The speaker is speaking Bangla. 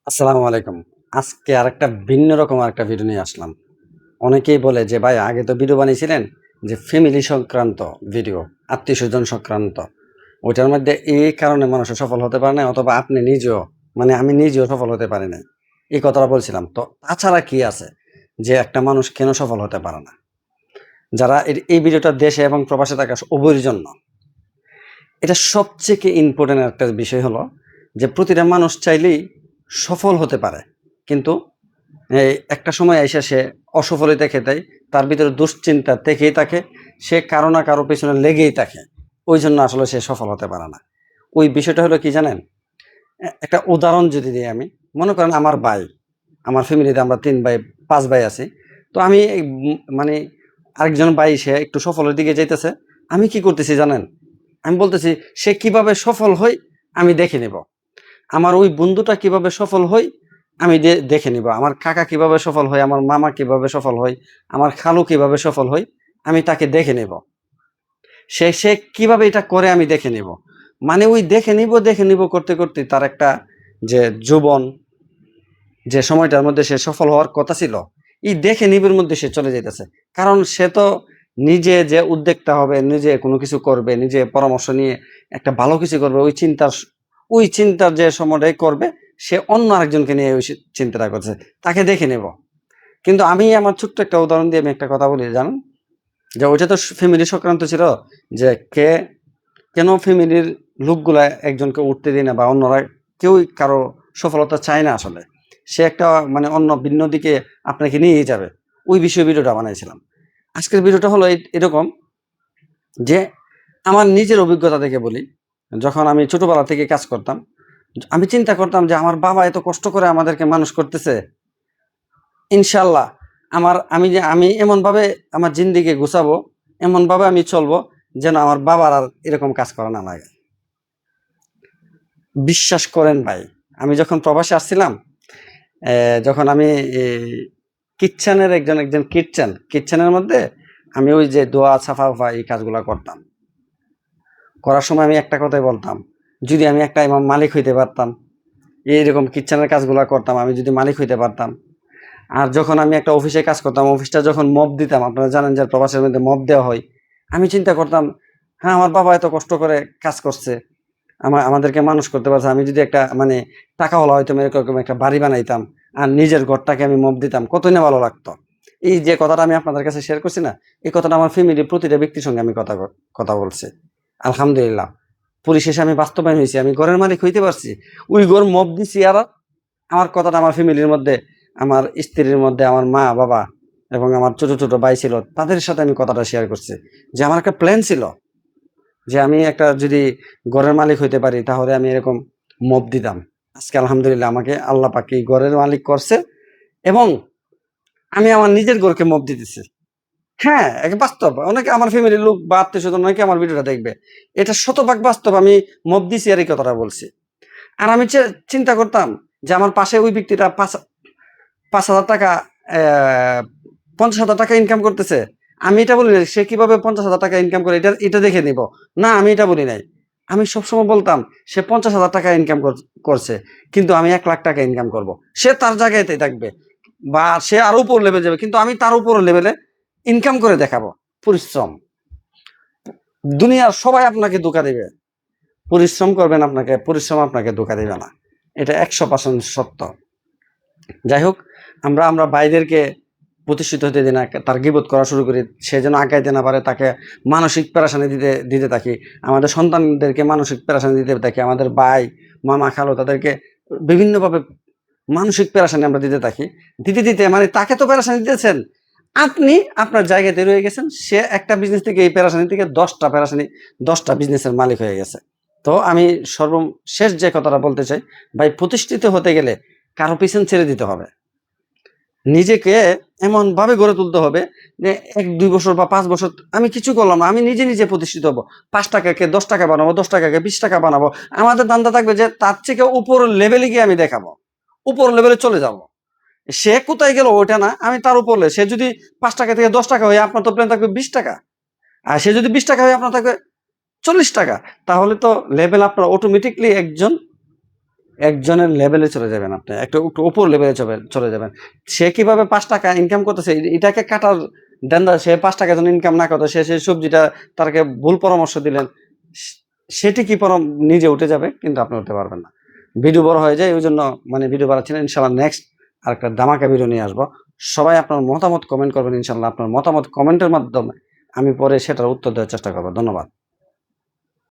আসসালামু আলাইকুম। আজকে আরেকটা ভিন্ন রকম আরেকটা ভিডিও নিয়ে আসলাম। অনেকেই বলে যে, "ভাই আগে তো ভিডিও বানিয়েছিলেন যে ফ্যামিলি সংক্রান্ত ভিডিও, আত্মীয়স্বজন সংক্রান্ত। ওইটার মধ্যে এই কারণে মানুষে সফল হতে পারে নাই অথবা আপনি নিজেও মানে আমি নিজেও সফল হতে পারি নাই।" এই কথাটা বলছিলাম। তো তাছাড়া কি আছে যে একটা মানুষ কেন সফল হতে পারে না? যারা এই ভিডিওটা দেশে এবং প্রবাসে থাকা উভয়ের জন্য। এটা সবথেকে ইম্পোর্টেন্ট একটা বিষয় হলো যে প্রতিটা মানুষ চাইলেই সফল হতে পারে। কিন্তু এই একটা সময় আইসা সে অসফলতা খেতেই তার ভিতরে দুশ্চিন্তা থেকেই থাকে। সে কারো না কারো পেছনে লেগেই থাকে। ওইজন্য আসলে সে সফল হতে পারে না। ওই বিষয়টা হলো কি জানেন? একটা উদাহরণ যদি দিই আমি, মনে করেন আমার ভাই, আমার ফ্যামিলিতে আমরা ৩ ভাই ৫ ভাই আছি। তো আমি মানে আরেকজন ভাই সে একটু সফলের দিকে যাইতেছে। আমি কি করতেছি জানেন? আমি বলতেছি সে কিভাবে সফল হয় আমি দেখে নিব। আমার ওই বন্ধুটা কিভাবে সফল হয় আমি দেখে নিব। আমার কাকা কিভাবে সফল হয়, আমার মামা কিভাবে সফল হয়, আমার খালু কিভাবে সফল হয় আমি তাকে দেখে নিব। সে কিভাবে এটা করে আমি দেখে নিব। মানে ওই দেখে নিব করতে, করতে তার একটা যে যৌবন যে সময়টার মধ্যে সে সফল হওয়ার কথা ছিল, এই দেখে নিবের মধ্যে সে চলে যাইতেছে। কারণ সে তো নিজে যে উদ্যোক্তা হবে, নিজে কোনো কিছু করবে, নিজে পরামর্শ নিয়ে একটা ভালো কিছু করবে, ওই চিন্তার যে সময়টাই করবে, সে অন্য আরেকজনকে নিয়ে ওই চিন্তাটা করছে। তাকে দেখে নেব। কিন্তু আমি আমার ছোট্ট একটা উদাহরণ দিয়ে আমি একটা কথা বলি জানেন? যে ওইটা তো ফ্যামিলি সংক্রান্ত ছিল যে কেন ফ্যামিলির লোকগুলা একজনকে উঠতে দেয় না বা অন্যরা কেউই কারো সফলতা চায় না আসলে। সে একটা মানে অন্য ভিন্ন দিকে আপনাকে নিয়েই যাবে। ওই বিষয়ে ভিডিওটা বানাইছিলাম। আজকের ভিডিওটা হলো এরকম যে আমার নিজের অভিজ্ঞতা থেকে বলি। যখন আমি ছোটবেলা থেকে কাজ করতাম, আমি চিন্তা করতাম যে আমার বাবা এত কষ্ট করে আমাদেরকে মানুষ করতেছে। ইনশাআল্লাহ আমি এমনভাবে আমার জিন্দেগি গুছাবো, এমনভাবে আমি চলবো যেন আমার বাবার আর এরকম কাজ করা না লাগে। বিশ্বাস করেন ভাই, আমি যখন প্রবাসে আসছিলাম, যখন আমি কিচ্চেনের একজন কিচ্চেনের মধ্যে আমি ওই যে ধোয়া, সাফা এই কাজগুলা করতাম। করার সময় আমি একটা কথাই বলতাম, যদি আমি একটা মালিক হইতে পারতাম, এইরকম কিচ্চেনের কাজগুলা করতাম, আমি যদি মালিক হইতে পারতাম। আর যখন আমি একটা অফিসে কাজ করতাম, অফিসটা যখন মপ দিতাম, আপনারা জানেন যে প্রবাসের মধ্যে মপ দেওয়া হয়। আমি চিন্তা করতাম, হ্যাঁ, আমার বাবা এত কষ্ট করে কাজ করছে। আমাদেরকে মানুষ করতে পারছে। আমি যদি একটা মানে টাকাওয়ালা হয়তো এরকম একটা বাড়ি বানাইতাম আর নিজের ঘরটাকে আমি মপ দিতাম, কতই না ভালো লাগতো। এই যে কথাটা আমি আপনাদের কাছে শেয়ার করছি না, এই কথাটা আমার ফ্যামিলির প্রতিটা ব্যক্তির সঙ্গে আমি কথা বলছি। আলহামদুলিল্লাহ। পরিশেষে আমি বাস্তবায়ন হইছি। আমি ঘরের মালিক হইতে পারছি। ওই ঘর মপ দিছি আর আমার কথাটা আমার ফ্যামিলির মধ্যে, আমার স্ত্রীর মধ্যে, আমার মা-বাবা এবং আমার ছোট ভাই ছিল, তাদের সাথে আমি কথাটা শেয়ার করছি। যে আমার একটা প্ল্যান ছিল যে আমি একটা যদি ঘরের মালিক হইতে পারি তাহলে আমি এরকম মপ দিতাম। আজকে আলহামদুলিল্লাহ আমাকে আল্লাহ পাক এই ঘরের মালিক করছে এবং আমি আমার নিজের ঘরকে মপ দিতেছি। হ্যাঁ, বাস্তব। অনেকে আমার ফ্যামিলির লোক বা আত্মীয়স্বজন অনেকে আমার ভিডিওটা দেখবে। এটা শতভাগ বাস্তব, আমি মপ দিছি আর এই কথাটা বলছি। আর আমি চিন্তা করতাম যে আমার পাশে ওই ব্যক্তিটা ৫,০০০ টাকা অ্যা ৫০,০০০ টাকা ইনকাম করতেছে। আমি এটা বলি নাই সে কিভাবে ৫০,০০০ টাকা ইনকাম করে এটা দেখে নিব। না, আমি এটা বলি নাই। আমি সবসময় বলতাম সে ৫০,০০০ টাকা ইনকাম করছে। কিন্তু আমি ১,০০,০০০ টাকা ইনকাম করব। সে তার জায়গাতেই থাকবে বা সে আরো উপর লেভেলে যাবে। কিন্তু আমি তার উপর লেভেলে ইনকাম করে দেখাবো। পরিশ্রম। দুনিয়ার সবাই আপনাকে ধোঁকা দিবে। পরিশ্রম আপনাকে ধোঁকা দিবে না। এটা ১০০% সত্য। যাই হোক, আমরা ভাইদেরকে প্রতিষ্ঠিত হতে দিই না, তার গীবত করা শুরু করি। সে যেন আগাইতে না পারে তাকে মানসিক পেরেশানি দিতে থাকি। আমাদের সন্তানদেরকে মানসিক পেরেশানি দিতে থাকি। আমাদের ভাই, মামা, খালু তাদেরকে বিভিন্নভাবে মানসিক পেরেশানি আমরা দিতে থাকি। দিতে মানে তাকে তো পেরেশানি দিতেছেন। আপনি আপনার জায়গাতে রয়ে গেছেন। সে একটা বিজনেস থেকে এই পেরেশানি থেকে ১০টা বিজনেসের মালিক হয়ে গেছে। তো আমি সর্বশেষ যে কথাটা বলতে চাই, ভাই প্রতিষ্ঠিত হতে গেলে কারো পিছন ছেড়ে দিতে হবে। নিজেকে এমনভাবে গড়ে তুলতে হবে যে ১-২ বছর বা ৫ বছর আমি কিছু করলাম না। আমি নিজে প্রতিষ্ঠিত হব। ৳৫ কে ৳১০ বানাবো, ৳১০ কে ৳২০ বানাবো। আমাদের ধান্দা থাকবে যে তার থেকে উপরের লেভেলে গিয়ে আমি দেখাবো। উপরের লেভেলে চলে যাবো। সে কোথায় গেল ওটা না, আমি তার উপরে। সে যদি ৳৫ থেকে ৳১০ হয়ে আপনার তো প্ল্যান থাকবে ৳২০। আর সে যদি ৳২০ হয়ে আপনার থাকবে ৳৪০, তাহলে তো লেভেল আপনার অটোমেটিক্যালি একজন একজনের লেভেলে চলে যাবেন, আপনি একটু একটু উপর লেভেলে চলে যাবেন। সে কিভাবে ৫ টাকা ইনকাম করতেছে এটাকে কাটার দেন, সে ৫ টাকা যেন ইনকাম না করতো, সে সেই সবজিটা তাকে ভুল পরামর্শ দিলেন, সেটি কি নিজে উঠে যাবে, কিন্তু আপনি উঠতে পারবেন না। ভিডিও বড় হয়ে যায়, ওই জন্য মানে ভিডিও বাড়াচ্ছি না। ইনশাল্লাহ নেক্সট আরেকটা ধামাকা ভিডিও নিয়ে আসবো। সবাই আপনার মতামত কমেন্ট করবেন। ইনশাল্লাহ আপনার মতামত কমেন্টের মাধ্যমে আমি পরে সেটার উত্তর দেওয়ার চেষ্টা করবো। ধন্যবাদ।